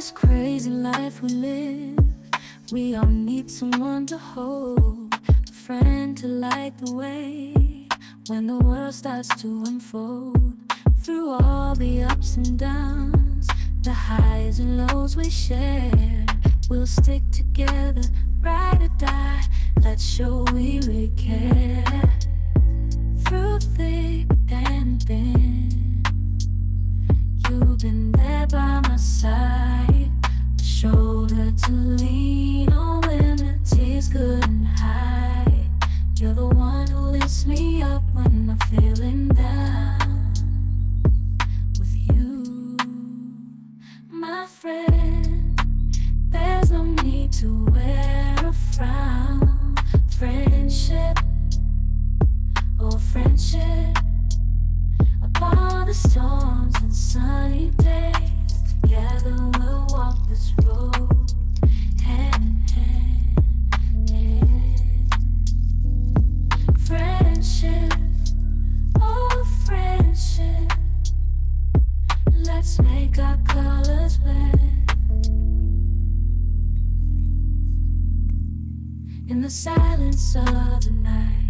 this crazy life we live, we all need someone to hold, a friend to light the way when the world starts to unfold. Through all the ups and downs, the highs and lows we share, we'll stick together, ride or die. Let's show we really care. Through thick and thin, you've been there by my side, a shoulder to lean on when the tears couldn't hide. You're the one who lifts me up when I'm feeling down. With you, my friend, there's no need to wear a frown. Friendship, oh friendship, upon the storms and sunny days, together we'll walk this road, hand in hand. Friendship, oh friendship, let's make our colors blend. In the silence of the night,